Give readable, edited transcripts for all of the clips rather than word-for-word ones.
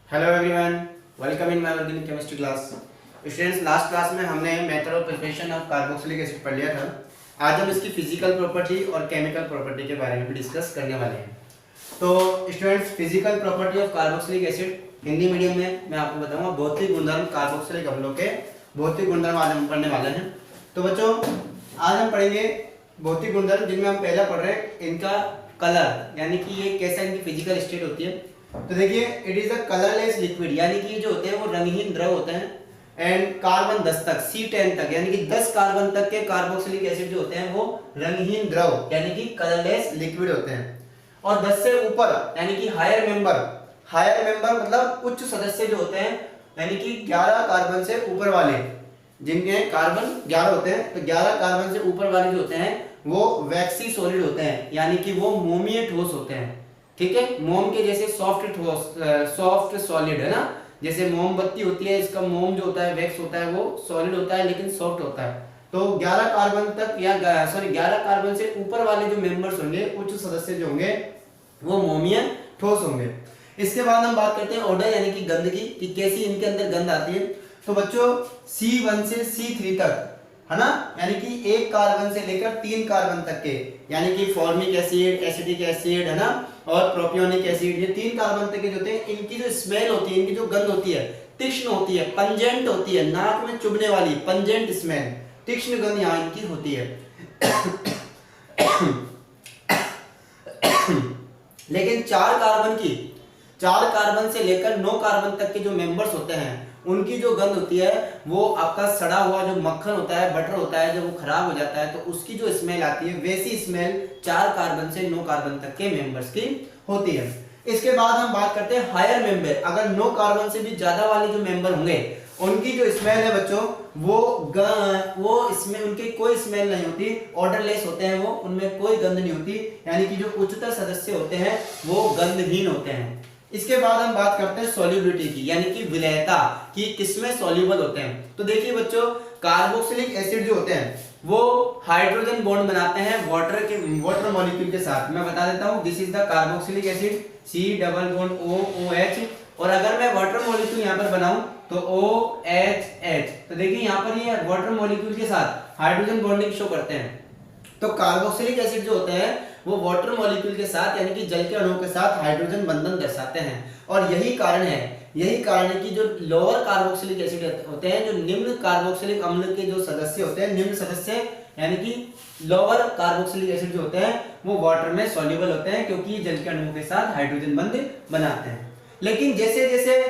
Hello everyone, welcome in my organic chemistry class. Students, last class में हमने method of preparation of carboxylic acid पढ़ लिया था। आज हम इसकी फिजिकल प्रॉपर्टी और केमिकल प्रॉपर्टी के बारे में भी डिस्कस करने वाले हैं। तो students, physical property of carboxylic acid Hindi medium में मैं आपको बताऊंगा भौतिक गुणधर्म कार्बोक्सिलिक अम्लों के भौतिक गुणधर्म आज हम पढ़ने वाले हैं। तो बच्चों, आज हम पढ़ेंगे भौतिक गुणधर्म जिनमें हम पहला पढ़ रहे हैं इनका कलर, यानी कि ये कैसा इनकी फिजिकल स्टेट होती है। तो देखिए, it is a colourless liquid, यानी कि ये जो होते हैं वो रंगहीन द्रव होते हैं। एंड कार्बन 10 तक C10 तक, यानी कि 10 कार्बन तक के कार्बोक्सिलिक एसिड जो होते हैं वो रंगहीन द्रव यानी कि कलरलेस लिक्विड होते हैं। और 10 से ऊपर यानी कि हायर मेंबर मतलब उच्च सदस्य जो होते हैं, यानी कि 11 कार्बन से ऊपर वाले, जिनके कार्बन 11 होते हैं, तो 11 कार्बन से ऊपर वाले जो होते हैं वो वैक्सी सॉलिड होते हैं, यानी कि वो मोमीय ठोस होते हैं। ठीक है, मोम के जैसे सॉफ्ट सॉलिड है ना, जैसे मोमबत्ती होती है, इसका मोम जो होता है वैक्स होता है वो सॉलिड होता है लेकिन सॉफ्ट होता है। तो 11 कार्बन तक या 11 कार्बन से ऊपर वाले जो मेंबर्स होंगे, उच्च सदस्य जो होंगे, वो मोमीय ठोस होंगे। इसके बाद हम बात करते हैं ऑर्डर यानी कि गंध की, कि कैसी इनके अंदर गंध आती है। तो बच्चों, C1 से C3 तक है ना, यानी कि 1 कार्बन से लेकर 3 कार्बन तक के, यानी कि फॉर्मिक एसिड, एसिटिक एसिड है ना, और प्रोपियोनिक एसिड, ये 3 कार्बन तक के जो होते हैं, इनकी जो स्मेल होती है, इनकी जो गंध होती है, तीक्ष्ण होती है, पंजेंट होती है, नाक में चुभने वाली पंजेंट स्मेल, तीक्ष्ण गंध यहाँ इनकी होती है। लेकिन 4 कार्बन से लेकर 9 कार्बन तक के जो मेंबर्स होते हैं, उनकी जो गंध होती है वो आपका सड़ा हुआ जो मक्खन होता है, बटर होता है, जब वो खराब हो जाता है तो उसकी जो स्मेल आती है, वैसी स्मेल 4 कार्बन से 9 कार्बन तक के मेंबर्स की होती है। इसके बाद हम बात करते हैं हायर मेंबर। अगर 9 कार्बन से भी ज्यादा वाले जो मेंबर होंगे, उनकी जो स्मेल है बच्चों, वो इसमें उनकी कोई स्मेल नहीं होती, ऑर्डरलेस होते हैं वो, उनमें कोई गंध नहीं होती, यानी कि जो उच्चतर सदस्य होते हैं वो गंधहीन होते हैं। इसके बाद हम बात करते हैं सॉल्युबिलिटी की, यानी कि विलयता कि किसमें सॉल्युबल होते हैं। तो देखिए बच्चों, कार्बोक्सिलिक एसिड जो होते हैं वो हाइड्रोजन बॉन्ड बनाते हैं वाटर मॉलिक्यूल के साथ। मैं बता देता हूं, this is the carboxylic acid, C double bond OOH। और अगर मैं वाटर मॉलिक्यूल यहां पर बनाऊं तो OHH, तो देखिए यहां पर ये वाटर मॉलिक्यूल के साथ हाइड्रोजन बॉन्डिंग शो करते हैं। तो कार्बोक्सिलिक एसिड जो होते हैं वो वाटर मॉलिक्यूल के साथ, यानी कि जल के अणुओं के साथ हाइड्रोजन बंधन दर्शाते हैं। और यही कारण है कि जो लोअर कार्बोक्सिलिक एसिड होते हैं, जो निम्न कार्बोक्सिलिक अम्ल के जो सदस्य होते हैं, निम्न सदस्य यानी कि लोअर कार्बोक्सिलिक एसिड जो होते हैं वो वाटर में सॉल्युबल होते हैं, क्योंकि जल के अणुओं के साथ हाइड्रोजन बंध बनाते हैं। लेकिन जैसे जैसे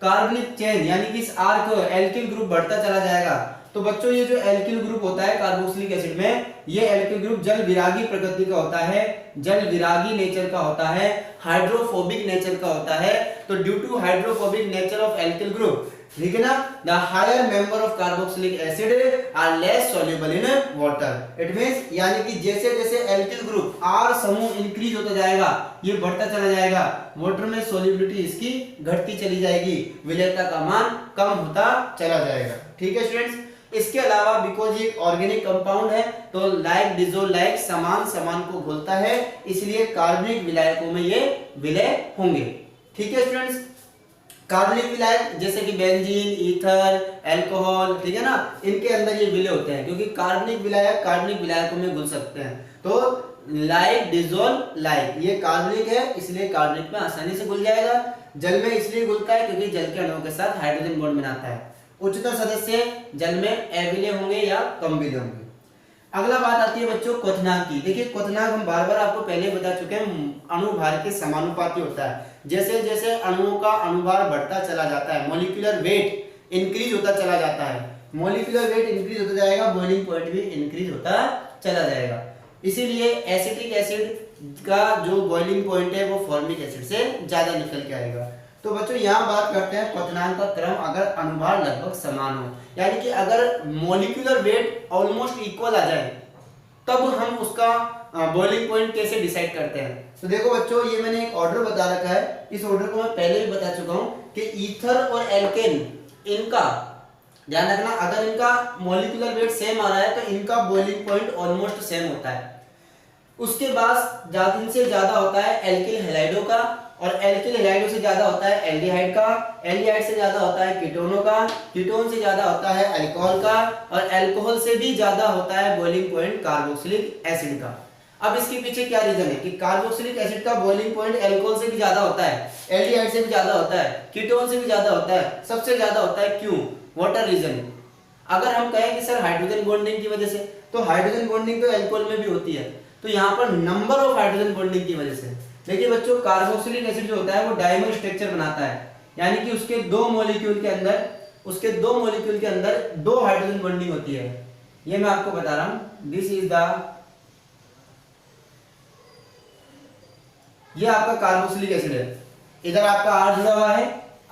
कार्बनिक चेन यानी कि इस आर को एल्किल ग्रुप बढ़ता चला जाएगा, तो बच्चों ये जो एल्किल ग्रुप होता है कार्बोक्सिलिक एसिड में, ये एल्किल ग्रुप जल विरागी प्रकृति का होता है, जल विरागी नेचर का होता है, हाइड्रोफोबिक नेचर का होता है। तो due to hydrophobic nature of alkyl group, ठीक है ना, the higher member of carboxylic acid are less soluble in water. It means, यानी कि जैसे जैसे एल्किल ग्रुप आर समूह इंक्रीज होता जाएगा, ये बढ़ता चला जाएगा, वाटर में सॉल्युबिलिटी इसकी घटती चली जाएगी, विलयता का मान कम होता चला जाएगा। ठीक है स्टूडेंट्स, इसके अलावा बिकॉज ये ऑर्गेनिक कंपाउंड है, तो लाइक डिसॉल्व लाइक, समान को घोलता है, इसलिए कार्बनिक विलायकों में ये विलय होंगे। ठीक है स्टूडेंट्स, कार्बनिक विलायक जैसे कि बेंजीन, ईथर, अल्कोहल, ठीक है ना, इनके अंदर ये विलय होते हैं, क्योंकि कार्बनिक विलायकों में घुल सकते हैं। तो लाइक डिसॉल्व लाइक, ये कार्बनिक है इसलिए कार्बनिक में आसानी से घुल जाएगा। जल में इसलिए घुलता है क्योंकि जल के अणुओं के साथ हाइड्रोजन बॉन्ड बनाता है। उच्चतर सदस्य जल में अविलय होंगे या कम विलय होंगे। अगला बात आती है बच्चों क्वथनांक की। देखिए, क्वथनांक हम बार बार आपको पहले बता चुके हैं, अणुभार के समानुपाती होता है। जैसे जैसे अणुओं का अणुभार बढ़ता चला जाता है, मॉलिक्यूलर वेट इंक्रीज होता चला जाता है, मॉलिक्यूलर वेट इंक्रीज होता जाएगा, बॉइलिंग पॉइंट भी इंक्रीज होता चला जाएगा। इसीलिए एसिटिक एसिड का जो बॉइलिंग पॉइंट है वो फॉर्मिक एसिड से ज्यादा निकल के आएगा। तो बच्चों यहाँ बात करते हैं क्वथनांक का क्रम, अगर अनुभार लगभग समान हो, यानी कि अगर मॉलिक्यूलर वेट ऑलमोस्ट इक्वल आ जाए, तब हम उसका बॉइलिंग पॉइंट कैसे डिसाइड करते हैं। तो देखो बच्चों, ये मैंने एक ऑर्डर बता रखा है, इस ऑर्डर को मैं पहले भी बता चुका हूँ कि ईथर और एल्केन, इनका ध्यान रखना, अगर इनका मॉलिक्यूलर वेट सेम आ रहा है तो इनका बॉइलिंग पॉइंट ऑलमोस्ट सेम होता है। उसके बाद इनसे ज्यादा होता है एल्किल हैलाइडों का, और एल्किल हैलाइडों से ज्यादा होता है एल्डिहाइड का, एल्डिहाइड से ज्यादा होता है कीटोनों का, कीटोन से ज्यादा होता है अल्कोहल का, और अल्कोहल से भी ज्यादा होता है बॉइलिंग पॉइंट कार्बोक्सिलिक एसिड का। अब इसके पीछे क्या रीजन है कि कार्बोक्सिलिक एसिड का बॉइलिंग पॉइंट अल्कोहल से भी ज्यादा होता है, एल्डिहाइड से भी ज्यादा होता है, कीटोन से भी ज्यादा होता है, सबसे ज्यादा होता है। क्यों? What are reason? अगर हम कहें कि सर हाइड्रोजन बॉन्डिंग की वजह से, तो हाइड्रोजन बॉन्डिंग तो अल्कोहल में भी होती है, तो यहाँ पर नंबर ऑफ हाइड्रोजन बॉन्डिंग की वजह से। देखिए बच्चों, कार्बोक्सिलिक एसिड जो होता है वो डायमर स्ट्रक्चर बनाता है, यानी कि उसके दो मॉलिक्यूल के अंदर दो हाइड्रोजन बॉन्डिंग होती है। ये मैं आपको बता रहा हूं, दिस इज द, ये आपका कार्बोक्सिलिक एसिड है, इधर आपका R जुड़ा हुआ है,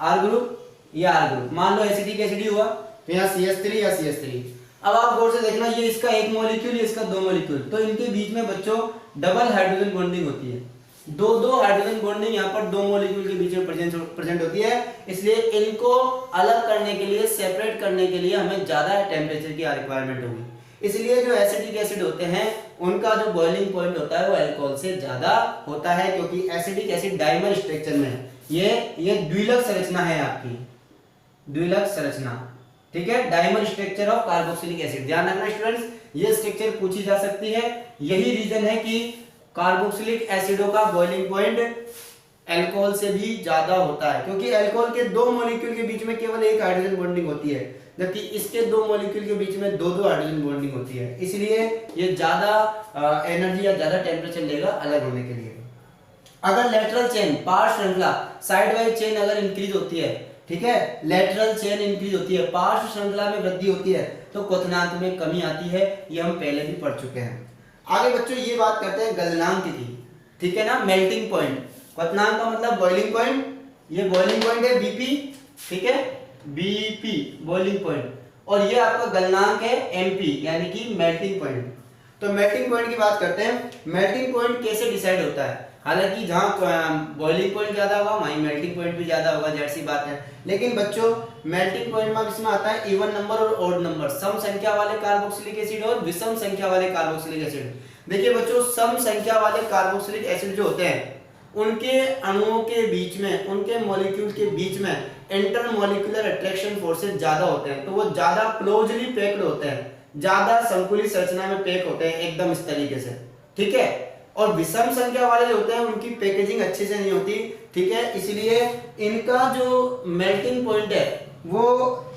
R ग्रुप, ये R ग्रुप, मान लो एसिटिक एसिड ही हुआ तो यहाँ CH3 या CH3। अब आप गौर से देखना, ये इसका एक मॉलिक्यूल, ये इसका दो मॉलिक्यूल, तो इनके बीच में बच्चों डबल हाइड्रोजन बॉन्डिंग होती है, दो हाइड्रोजन बॉन्डिंग यहाँ पर दो मॉलिक्यूल के बीच में प्रेजेंट होती है। इसलिए इनको अलग करने के लिए, सेपरेट करने के लिए हमें ज्यादा टेम्परेचर की रिक्वायरमेंट होगी। इसलिए जो एसिटिक एसिड होते हैं उनका जो बॉइलिंग पॉइंट होता है वो अल्कोहल से ज्यादा होता है, क्योंकि एसिटिक एसिड डाइमर स्ट्रक्चर में है। ये द्विलक संरचना है आपकी, द्विलक संरचना, ठीक है, dimer structure of carboxylic acid. ध्यान रखना स्टूडेंट्स, ये स्ट्रक्चर पूछी जा सकती है। यही रीजन है कि कार्बोक्सिलिक एसिडों का बॉइलिंग पॉइंट अल्कोहल से भी ज्यादा होता है, क्योंकि अल्कोहल के दो मॉलिक्यूल के बीच में केवल एक हाइड्रोजन बॉन्डिंग होती है, जबकि इसके दो मॉलिक्यूल के बीच में दो हाइड्रोजन बॉन्डिंग होती है। इसलिए ये ज्यादा एनर्जी या ज्यादा टेम्परेचर लेगा अलग होने के लिए। अगर लेटरल चेन, पार्श्व श्रृंखला, साइड वाइज चेन अगर इंक्रीज होती है, ठीक है, लेटरल चेन इंक्रीज होती है, पार्श्व श्रृंखला में वृद्धि होती है, तो क्वथनांक में कमी आती है। ये हम पहले भी पढ़ चुके हैं। आगे बच्चों ये बात करते हैं गलनांक की, ठीक है ना, मेल्टिंग पॉइंट। क्वथनांक का मतलब बॉइलिंग पॉइंट, ये बॉइलिंग पॉइंट है BP, ठीक है, BP बॉइलिंग पॉइंट, और ये आपका गलनांक है MP, यानी कि मेल्टिंग पॉइंट। तो मेल्टिंग पॉइंट की बात करते हैं। मेल्टिंग पॉइंट कैसे डिसाइड होता है? हालांकि जहां बॉइलिंग पॉइंट ज्यादा होगा वहीं मेल्टिंग पॉइंट भी ज्यादा होगा, जाहिर सी बात है। लेकिन बच्चों मेल्टिंग पॉइंट में इसमें आता है इवन नंबर और ऑड नंबर, सम संख्या वाले कार्बोक्सिलिक एसिड और विषम संख्या वाले कार्बोक्सिलिक एसिड। देखिए बच्चों, सम संख्या वाले कार्बोक्सिलिक एसिड जो होते हैं उनके अणुओं के बीच में, उनके मॉलिक्यूल के बीच में इंटरमॉलिक्यूलर अट्रैक्शन फोर्सेस ज्यादा होते हैं, तो वो ज्यादा क्लोजली पैक्ड होते हैं, ज्यादा संकुलित संरचना में पैक होते हैं एकदम इस तरीके से, ठीक है। और विषम संख्या वाले जो होते हैं उनकी पैकेजिंग अच्छे से नहीं होती, ठीक है, इसलिए इनका जो मेल्टिंग पॉइंट है वो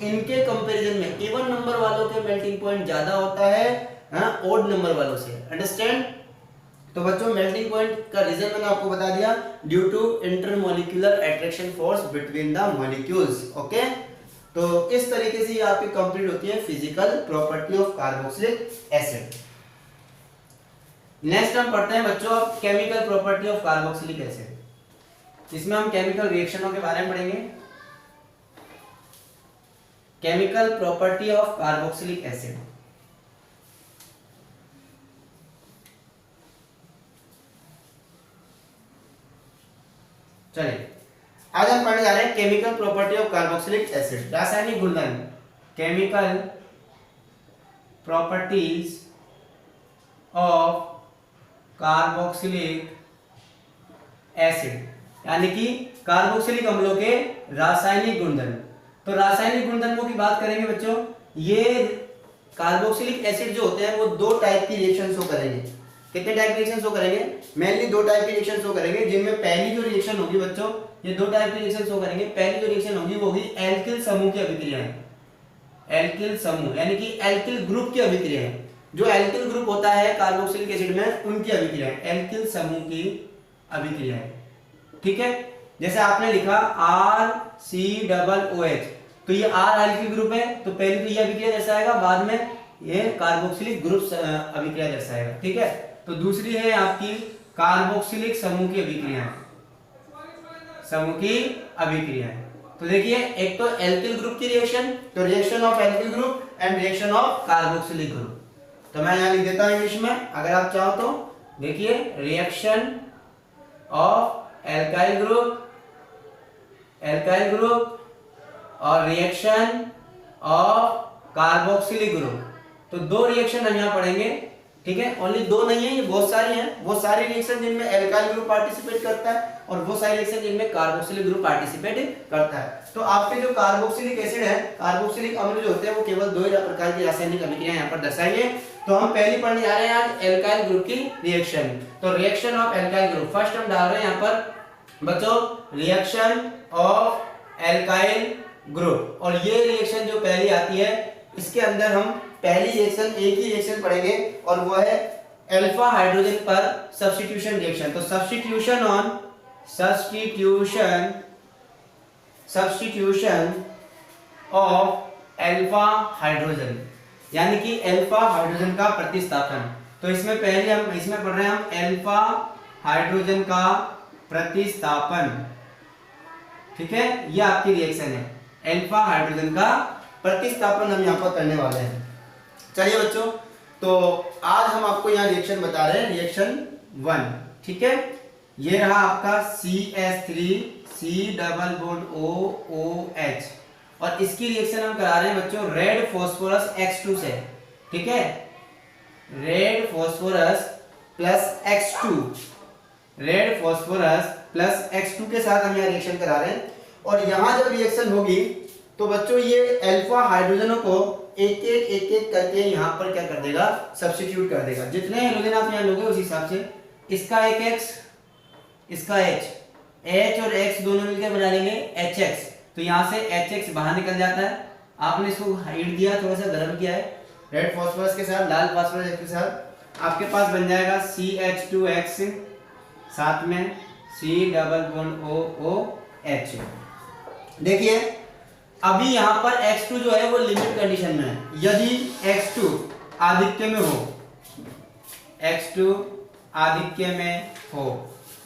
इनके कंपैरिजन में इवन नंबर वालों के मेल्टिंग पॉइंट ज्यादा होता है ऑड नंबर वालों से। अंडरस्टैंड? तो बच्चों मेल्टिंग पॉइंट का रीजन मैंने आपको बता दिया, due to intermolecular attraction force between the molecules. Okay, तो इस तरीके से ये आपकी कंप्लीट होती है physical property of carboxylic acid. Next हम पढ़ते हैं बच्चों chemical property of carboxylic acid. इसमें हम केमिकल रिएक्शनों के बारे में पढ़ेंगे। Chemical property of carboxylic acid. चलिए आज हम पढ़ने जा रहे हैं chemical property of carboxylic acid, रासायनिक गुणधर्म, chemical properties of carboxylic acid, यानी कि कार्बोक्सिलिक अम्लों के रासायनिक गुणधर्म। तो रासायनिक गुणधर्मों की बात करेंगे बच्चों, ये कार्बोक्सिलिक एसिड जो होते हैं वो दो टाइप की रिएक्शन शो करेंगे। कितने टाइप की रिएक्शन शो करेंगे? मेनली दो टाइप की रिएक्शन शो करेंगे, जिनमें पहली जो रिएक्शन होगी बच्चों, ये दो टाइप की रिएक्शन शो करेंगे। पहली जो रिएक्शन होगी वो होगी एल्किल समूह की अभिक्रियाएं, एल्किल समूह यानी कि एल्किल ग्रुप की अभिक्रियाएं। जो एल्किल ग्रुप होता है कार्बोक्सिलिक एसिड में उनकी अभिक्रियाएं, एल्किल समूह की अभिक्रियाएं, ठीक है। जैसे आपने लिखा RCOOH, तो ये R एल्किल ग्रुप है, तो पहले तो ये अभिक्रिया दर्शाएगा, बाद में ये कार्बोक्सिलिक ग्रुप अभिक्रिया दर्शाएगा, ठीक है। तो दूसरी है आपकी कार्बोक्सिलिक समूह की अभिक्रियाएं, समूह की अभिक्रियाएं। तो देखिए एक तो एल्किल ग्रुप की रिएक्शन, तो reaction of alkyl group and reaction of carboxylic group. तो मैं यहां लिख देता हूं इंग्लिश में, अगर आप चाहो तो देखिए रिएक्शन ऑफ एल्काइल ग्रुप और रिएक्शन ऑफ कार्बोक्सिलिक ग्रुप। तो दो रिएक्शन हम यहां पढ़ेंगे, ठीक है, ओनली दो नहीं है, ये बहुत सारी हैं, वो सारी रिएक्शन जिनमें एल्काइल ग्रुप पार्टिसिपेट करता है और वो सारी रिएक्शन जिनमें कार्बोक्सिलिक ग्रुप पार्टिसिपेट करता है। तो आपके जो कार्बोक्सिलिक एसिड है, कार्बोक्सिलिक अम्ल जो होते हैं वो केवल दो ही प्रकार की रासायनिक अभिक्रियाएं यहाँ पर दर्शाएंगे। तो हम पहली पढ़ने जा रहे हैं आज एल्काइल ग्रुप की रिएक्शन। तो reaction of alkyl group, first हम डाल रहे हैं यहाँ पर बच्चों रिएक्शन ऑफ एल्काइल ग्रुप, और ये रिएक्शन जो पहली आती है इसके अंदर हम पहली रिएक्शन एक ही रिएक्शन पढ़ेंगे और वो है अल्फा हाइड्रोजन पर सब्स्टिट्यूशन रिएक्शन। तो सब्स्टिट्यूशन ऑफ अल्फा हाइड्रोजन, यानी कि अल्फा हाइड्रोजन का प्रतिस्थापन। तो इसमें पहले हम इसमें पढ़ रहे हैं हम अल्फा हाइड्रोजन का प्रतिस्थापन, ठीक है, ये आपकी रिएक्शन है, अल्फा हाइड्रोजन का प्रतिस्थापन हम यहाँ पर करने वाले हैं। चलिए बच्चों, तो आज हम आपको यहाँ रिएक्शन बता रहे हैं, रिएक्शन 1, ठीक है। ये रहा आपका CH3 डबल बॉन्ड OOH, और इसकी रिएक्शन हम करा रहे हैं बच्चों रेड फास्फोरस X2 से, ठीक है, red phosphorus plus X2, red phosphorus plus X2 के साथ हम यहाँ रिएक्शन करा रहे हैं। और यहाँ जब रिएक्शन होगी तो बच्चों ये अल्फा हाइड्रोजनों को एक एक करके यहाँ पर क्या कर देगा, सब्स्टिट्यूट कर देगा। जितने हाइड्रोजन आप यहाँ लोगे उस हिसाब से इसका एक X, इसका H और X दोनों मिलकर बना लेंगे HX। तो यहाँ से HX बाहर निकल जाता है। आपने इसको हीट दिया, थोड़ा सा गर्म किया है, रेड फास्फोरस के साथ लाल फास्फोरस के साथ, आपके पास बन जाएगा CH2X, साथ में C डबल बॉन्ड OOH। देखिए अभी यहाँ पर X2 जो है वो लिमिट कंडीशन में है। यदि X2 आधिक्य में हो, X2 आधिक्य में हो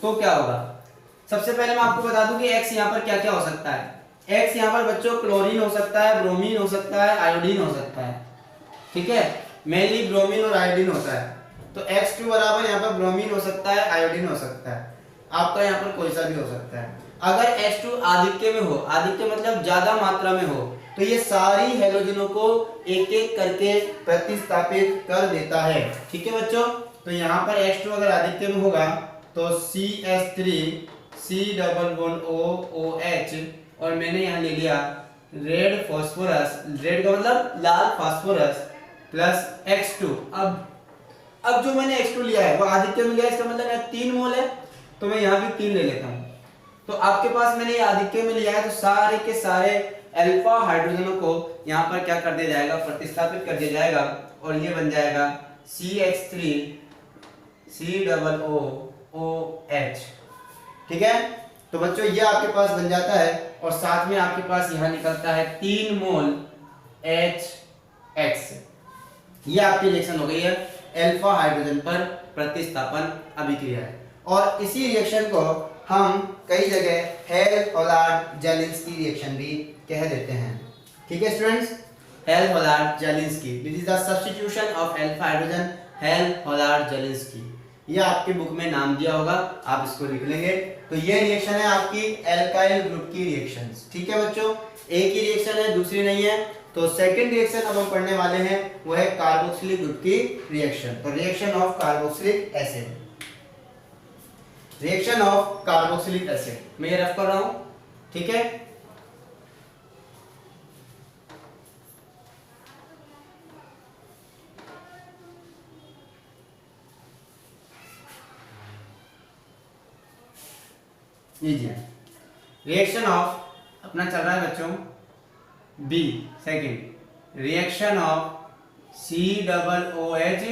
तो क्या होगा। सबसे पहले मैं आपको बता दूं कि X यहाँ पर क्या क्या हो सकता है। X यहाँ पर बच्चों क्लोरीन हो सकता है, ब्रोमीन हो सकता है, आयोडीन हो सकता है, ठीक है, मेनली ब्रोमीन और आयोडीन होता है। तो X2 बराबर यहाँ पर ब्रोमीन हो सकता है, आयोडीन हो सकता है, आपका यहाँ पर कोई सा भी हो सकता है। अगर H2 आधिक्य में हो, आधिक्य मतलब ज्यादा मात्रा में हो, तो ये सारी हैलोजनों को एक एक करके प्रतिस्थापित कर देता है, ठीक है बच्चों। तो यहाँ पर H2 अगर आधिक्य में होगा तो CH3 डबल बॉन्ड OOH, और मैंने यहाँ ले लिया रेड फास्फोरस, रेड का मतलब लाल फास्फोरस प्लस X2। अब जो मैंने X2 लिया है वो आधिक्य में लिया, इसका मतलब यहाँ 3 मोल है, तो मैं यहाँ भी 3 ले लेता हूँ। तो आपके पास मैंने ये आधिक्य में लिया है, तो सारे के सारे अल्फा हाइड्रोजनों को यहाँ पर क्या कर दिया जाएगा, प्रतिस्थापित कर दिया जाएगा, और ये बन जाएगा CH3 डबल OOH, ठीक है। तो बच्चों ये आपके पास बन जाता है, और साथ में आपके पास यहाँ निकलता है 3 मोल HX। ये आपकी रिएक्शन हो गई है अल्फा हाइड्रोजन पर प्रतिस्थापन अभिक्रिया है। और इसी रिएक्शन को हम कई जगह हेल-होलार्ड-जेलिंस्की रिएक्शन भी कह देते हैं, ठीक है students, Hell Volhard Zelinsky. This is the substitution of alpha hydrogen, Hell Volhard Zelinsky. ये आपके बुक में नाम दिया होगा, आप इसको लिख लेंगे। तो ये रिएक्शन है आपकी एल्काइल ग्रुप की रिएक्शंस, ठीक है बच्चों, एक ही रिएक्शन है, दूसरी नहीं है। तो सेकंड रिएक्शन अब हम पढ़ने वाले हैं वो है कार्बोक्सिलिक ग्रुप की रिएक्शन। तो reaction of carboxylic acid, reaction of carboxylic acid मैं ये रफ कर रहा हूं, ठीक है। लीजिए रिएक्शन ऑफ, अपना चल रहा है बच्चों B second, reaction of COOH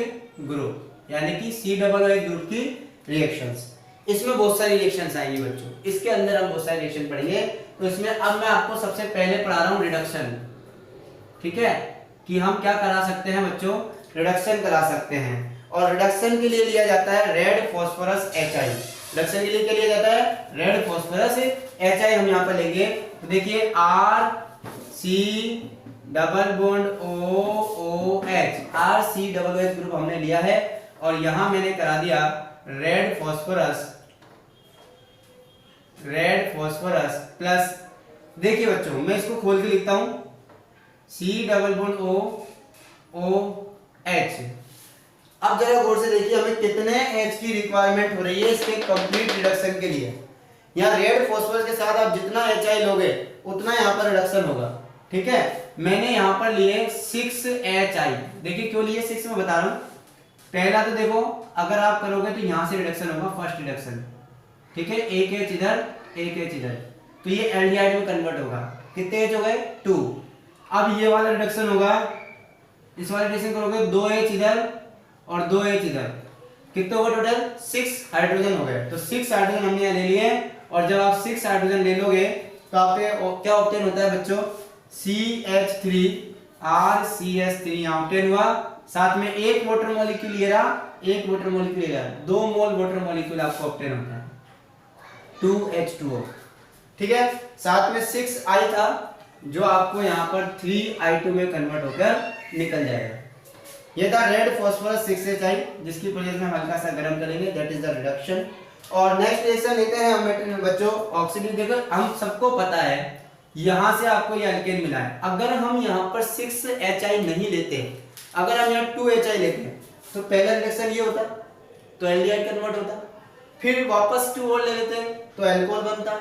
group, यानी कि COOH ग्रुप की रिएक्शंस। इसमें बहुत सारी रिएक्शंस आएंगी बच्चों, इसके अंदर हम बहुत सारे रिएक्शन पढ़ेंगे। तो इसमें अब मैं आपको सबसे पहले पढ़ा रहा हूं रिडक्शन, ठीक है, कि हम क्या करा सकते हैं बच्चों, रिडक्शन करा सकते हैं। और रिडक्शन के लिए लिया जाता है रेड फास्फोरस HI। रिडक्शन के लिए क्या लिया जाता है, रेड फास्फोरस HI हम यहाँ पर लेंगे। तो देखिए RC double bond OOH, RC double OH group हमने लिया है, और यहां मैंने करा दिया रेड फास्फोरस प्लस, देखिए बच्चों मैं इसको खोल के लिखता हूं C डबल बॉन्ड OOH अब जरा गौर से देखिए हमें कितने H की रिक्वायरमेंट हो रही है इसके कंप्लीट रिडक्शन के लिए। यहाँ रेड फॉस्फोरस के साथ आप जितना HI लोगे उतना यहाँ पर रिडक्शन होगा, ठीक है। मैंने यहाँ पर लिए 6HI, देखिए क्यों लिए 6 मैं बता रहा हूँ। पहला तो देखो अगर आप करोगे तो यहाँ से रिडक्शन होगा, फर्स्ट रिडक्शन, ठीक है, एक H इधर एक H इधर, तो ये एल्डिहाइड में कन्वर्ट होगा। कितने H हो गए 2। अब ये वाला रिडक्शन होगा, इस वाले रिडक्शन करोगे 2H इधर और 2H इधर, कितने हो गए टोटल 6 हाइड्रोजन हो गए। तो 6 हाइड्रोजन हमने यहाँ ले लिए और जब आप 6 हाइड्रोजन ले लोगे तो आप क्या ऑब्टेन होता है बच्चों, CH3 RCH3 यहाँ ऑब्टेन हुआ। साथ में एक वाटर मॉलिक्यूल ये रहा, एक वाटर मॉलिक्यूल ये रहा, 2 मोल वाटर मॉलिक्यूल आपको ऑब्टेन होता है 2H2O, ठीक है। साथ में 6I था जो आपको यहाँ पर 3I2 में कन्वर्ट होकर निकल जाएगा। ये था रेड फॉस्फोरस 6HI जिसकी प्रोसेस में हल्का सा गर्म करेंगे, दैट इज द रिडक्शन। और नेक्स्ट रिएक्शन लेते हैं हम बच्चों ऑक्सीडेशन। देखो हम सबको पता है यहाँ से आपको ये अल्केन मिला है, अगर हम यहाँ पर 6HI नहीं लेते, अगर हम यहाँ 2HI लेते हैं तो पहला रिएक्शन ये होता तो एल्डिहाइड कन्वर्ट होता, फिर वापस 2 और ले लेते हैं तो अल्कोहल बनता,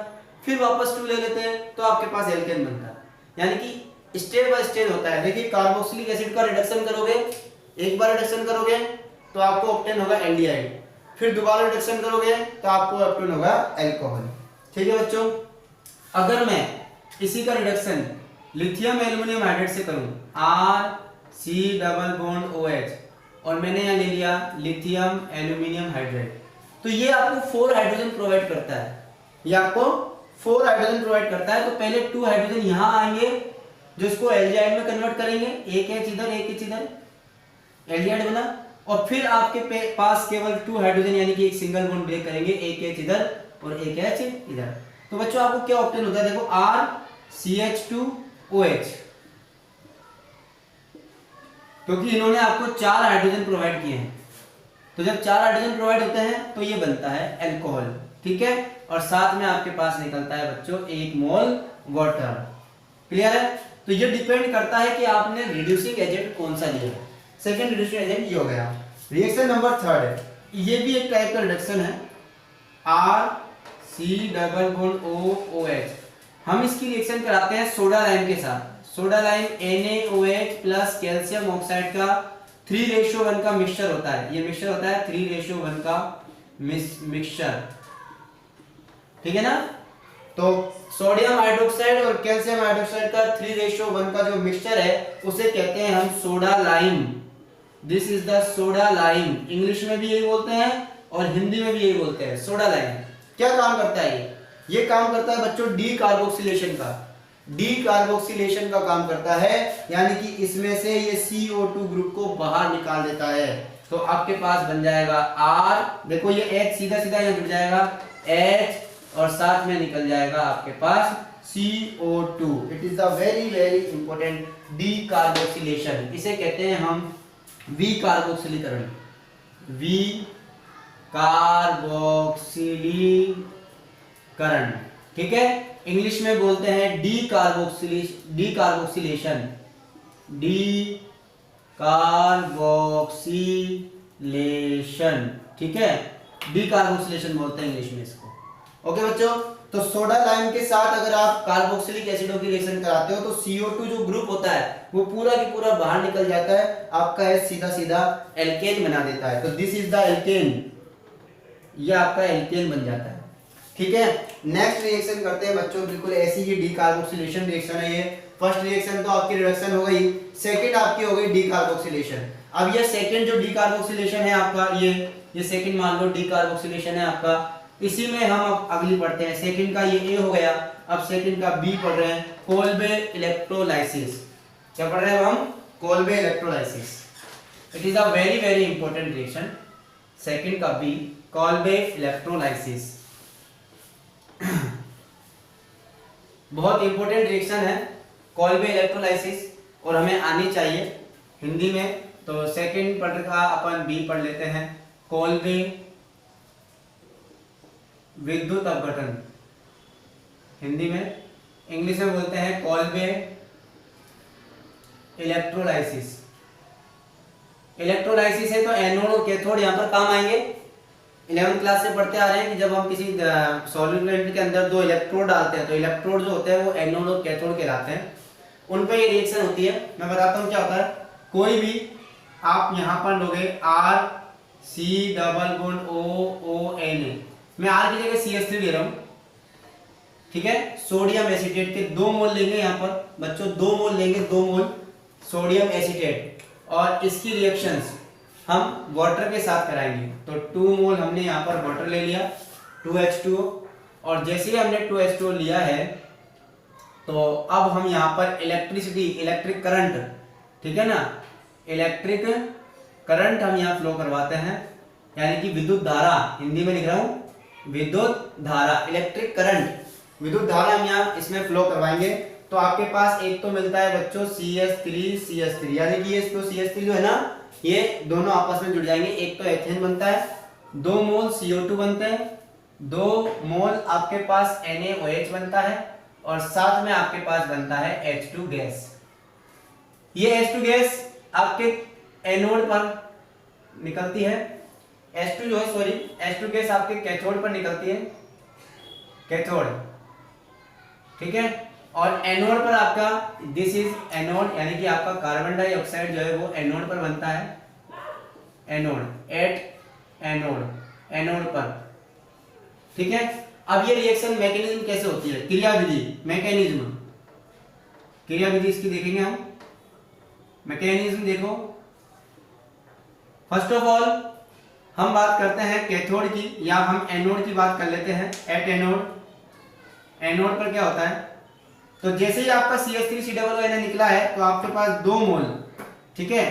फिर वापस 2 ले लेते हैं तो आपके पास एल्केन बनता। यानी कि स्टेप बाय स्टेप होता है। देखिए कार्बोक्सिलिक एसिड का रिडक्शन करोगे, एक बार रिडक्शन करोगे तो आपको ऑब्टेन होगा एल्डिहाइड, फिर दोबारा रिडक्शन करोगे तो आपको ऑब्टेन होगा अल्कोहल, ठीक है बच्चों। अगर मैं इसी का रिडक्शन लिथियम एल्युमिनियम हाइड्रेट से करूं, RC डबल बॉन्ड OH, और मैंने यहाँ ले लिया लिथियम एल्युमिनियम हाइड्रेट, तो ये आपको 4 हाइड्रोजन प्रोवाइड करता है, ये आपको 4 हाइड्रोजन प्रोवाइड करता है। तो पहले 2 हाइड्रोजन यहाँ आएंगे जो इसको एल्डिहाइड में कन्वर्ट करेंगे, एक H इधर एक H इधर, एल्डिहाइड बना, और फिर आपके पास केवल 2 हाइड्रोजन यानी कि एक सिंगल बॉन्ड ब्रेक करेंगे, एक H इधर और एक H इधर। तो बच्चों आपको क्या ऑब्टेन होता है, देखो RCH2OH, क्योंकि इन्होंने आपको 4 हाइड्रोजन प्रोवाइड किए हैं। तो जब 4 हाइड्रोजन प्रोवाइड होते हैं तो ये बनता है अल्कोहल, ठीक है। और साथ में आपके पास निकलता है बच्चों 1 मोल वाटर, क्लियर है। तो ये डिपेंड करता है कि आपने रिड्यूसिंग एजेंट कौन सा लिया है। सेकंड रिड्यूसिंग एजेंट ये हो गया। रिएक्शन नंबर 3 ये भी एक टाइप का रिडक्शन है, RC डबल बॉन्ड OH। हम इसकी रिएक्शन कराते हैं सोडा लाइम के साथ। Soda lime NaOH plus calcium oxide का 3:1 का मिक्सचर होता है, ये मिक्सचर होता है 3:1 का मिक्सचर, ठीक है ना। तो सोडियम हाइड्रोक्साइड और कैल्शियम हाइड्रोक्साइड का 3:1 का जो मिक्सचर है उसे कहते हैं हम soda lime. This is the soda lime, English में भी यही बोलते हैं और हिंदी में भी यही बोलते हैं, सोडा लाइम। क्या काम करता है ये काम करता है बच्चों डी कार्बोक्सिलेशन का, डी कार्बोक्सिलेशन का काम करता है, यानी कि इसमें से ये CO2 ग्रुप को बाहर निकाल देता है। तो आपके पास बन जाएगा R, देखो ये H सीधा सीधा यहाँ जुड़ जाएगा H, और साथ में निकल जाएगा आपके पास CO2। It is the very very important D carboxylation, इसे कहते हैं हम वी कार्बोक्सिलीकरण, वी कार्बोक्सिलीकरण, ठीक है। इंग्लिश में बोलते हैं डी कार्बोक्सिलेशन, ठीक है, डी कार्बोक्सिलेशन बोलते हैं इंग्लिश में इसको। ओके बच्चों, तो सोडा लाइम के साथ अगर आप कार्बोक्सिलिक एसिडों की रिएक्शन कराते हो तो CO2 जो ग्रुप होता है वो पूरा की पूरा बाहर निकल जाता है, आपका H सीधा सीधा एल्केन बना देता है। तो दिस इज द एल्केन, ये आपका एल्केन बन जाता है, ठीक है। नेक्स्ट रिएक्शन करते हैं बच्चों, बिल्कुल ऐसी ही डी कार्बोक्सिलेशन रिएक्शन है ये। फर्स्ट रिएक्शन तो आपकी रिडक्शन हो गई, सेकंड आपकी हो गई डी कार्बोक्सिलेशन। अब ये सेकंड जो डी कार्बोक्सिलेशन है आपका, ये सेकंड मान लो डी कार्बोक्सिलेशन है आपका, इसी में हम अब अगली पढ़ते हैं। सेकंड का ये ए हो गया, अब सेकंड का बी पढ़ रहे हैं, कोल्बे इलेक्ट्रोलाइसिस। क्या पढ़ रहे हैं हम? Kolbe electrolysis. It is a very very important reaction. Second का बी, कोल्बे इलेक्ट्रोलाइसिस, बहुत इंपॉर्टेंट रिएक्शन है कोल्बे इलेक्ट्रोलाइसिस, और हमें आनी चाहिए हिंदी में। तो सेकंड पढ़ का अपन बी पढ़ लेते हैं, कोल्बे विद्युत अपघटन, हिंदी में, इंग्लिश में बोलते हैं कोल्बे इलेक्ट्रोलाइसिस, इलेक्ट्रोलाइसिस है तो एनोड और कैथोड यहाँ पर काम आएंगे। 11th क्लास से पढ़ते आ रहे हैं कि जब हम किसी सॉल्वेंट के अंदर दो इलेक्ट्रोड डालते हैं तो इलेक्ट्रोड जो होते हैं वो एनोड और कैथोड कहलाते हैं, उन पर ये रिएक्शन होती है। मैं बताता हूँ क्या होता है। कोई भी आप यहाँ पर लोगे R C double bond O O N A, मैं आर की जगह CH3 ले रहा हूँ, ठीक है। सोडियम एसीटेट के 2 मोल लेंगे यहाँ पर बच्चों, 2 मोल लेंगे, 2 मोल सोडियम एसीटेट, और इसकी रिएक्शंस हम वाटर के साथ कराएंगे। तो 2 मोल हमने यहाँ पर वाटर ले लिया 2H2O, और जैसे ही हमने 2H2O लिया है तो अब हम यहाँ पर इलेक्ट्रिसिटी, इलेक्ट्रिक करंट, ठीक है ना, इलेक्ट्रिक करंट हम यहाँ फ्लो करवाते हैं, यानी कि विद्युत धारा, हिंदी में लिख रहा हूँ विद्युत धारा, इलेक्ट्रिक करंट, विद्युत धारा हम यहाँ इसमें फ्लो करवाएंगे। तो आपके पास एक तो मिलता है बच्चों CH3 यानी कि ये तो CH3 जो है ना, ये दोनों आपस में जुड़ जाएंगे, एक तो एथेन बनता है, 2 मोल CO2 बनते हैं, 2 मोल आपके पास NaOH बनता है, और साथ में आपके पास बनता है H2 गैस। ये H2 गैस आपके एनोड पर निकलती है, H2 जो है सॉरी H2 गैस आपके कैथोड पर निकलती है, कैथोड, ठीक है। और एनोड पर आपका दिस इज एनोड, यानी कि आपका कार्बन डाइऑक्साइड जो है वो एनोड पर बनता है, एनोड एट एनोड पर, ठीक है। अब ये रिएक्शन मैकेनिज्म कैसे होती है, क्रियाविधि, मैकेनिज्म, क्रियाविधि इसकी देखेंगे हम। मैकेनिज्म देखो, फर्स्ट ऑफ ऑल हम बात करते हैं कैथोड की, या हम एनोड की बात कर लेते हैं। एट एनोड, एनोड पर क्या होता है, तो जैसे ही आपका CH3COON निकला है तो आपके पास 2 मोल, ठीक है,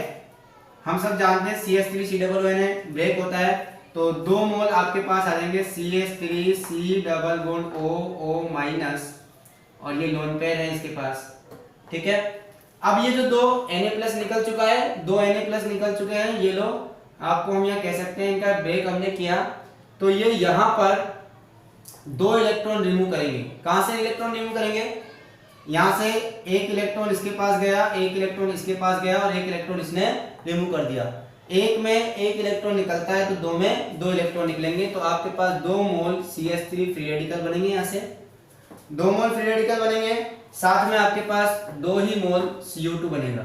हम सब जानते हैं CH3COON ब्रेक होता है तो 2 मोल आपके पास आ जाएंगे CH3C double bond O minus, और ये लोन पेयर है इसके पास, ठीक है। अब ये जो 2 Na+ निकल चुका है, 2 Na+ निकल चुके हैं, ये लो आपको हम यहाँ कह सकते हैं इनका ब्रेक हमने किया, तो ये यहाँ पर 2 इलेक्ट्रॉन रिमूव करेंगे। कहां से इलेक्ट्रॉन रिमूव करेंगे, यहां से एक इलेक्ट्रॉन इसके पास गया, एक इलेक्ट्रॉन इसके पास गया, और एक इलेक्ट्रॉन इसने रिमूव कर दिया। एक में एक इलेक्ट्रॉन निकलता है तो 2 में 2 इलेक्ट्रॉन निकलेंगे, तो आपके पास 2 मोल CH3 फ्री रेडिकल बनेंगे, यहाँ से 2 मोल फ्री रेडिकल बनेंगे, साथ में आपके पास 2 ही मोल CO2 बनेगा।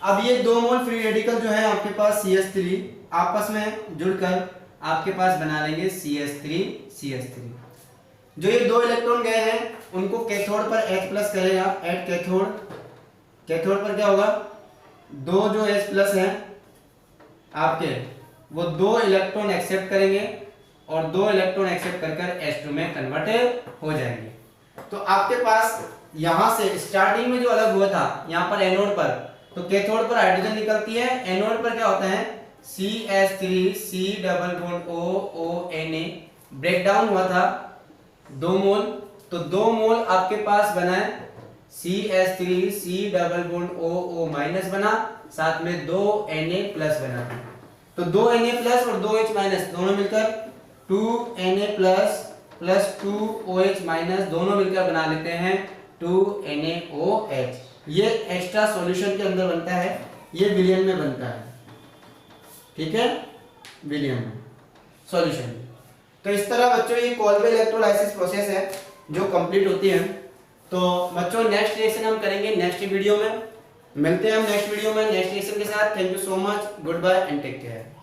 अब ये 2 मोल फ्री रेडिकल जो है आपके पास CH3 आपस में जुड़कर आपके पास बना लेंगे CH3। जो ये 2 इलेक्ट्रॉन गए हैं उनको कैथोड पर H+ करेगा, एट कैथोड, कैथोड पर क्या होगा, 2 जो H+ हैं आपके, वो 2 इलेक्ट्रॉन एक्सेप्ट करेंगे, और 2 इलेक्ट्रॉन एक्सेप्ट कर H2 में कन्वर्ट हो जाएंगे। तो आपके पास यहां से स्टार्टिंग में जो अलग हुआ था यहाँ पर एनोड पर, तो कैथोड पर हाइड्रोजन निकलती है, एनोड पर क्या होता है CH3C double bond ONA, break down हुआ था 2 मोल, तो 2 मोल आपके पास बना है CH3C double bond O minus बना, साथ में 2 Na+ बना, तो 2 Na+ और 2 H- दोनों मिलकर 2 Na+ प्लस 2 OH- दोनों मिलकर बना लेते हैं 2 NaOH। ये एक्स्ट्रा सॉल्यूशन के अंदर बनता है, ये विलियन में बनता है, ठीक है, विलियन में सॉल्यूशन। तो इस तरह बच्चों ये कोल्बे इलेक्ट्रोलाइसिस प्रोसेस है जो कंप्लीट होती है। तो बच्चों नेक्स्ट रिएक्शन हम करेंगे नेक्स्ट वीडियो में, मिलते हैं हम नेक्स्ट वीडियो में नेक्स्ट रिएक्शन के साथ। Thank you so much, goodbye and take care.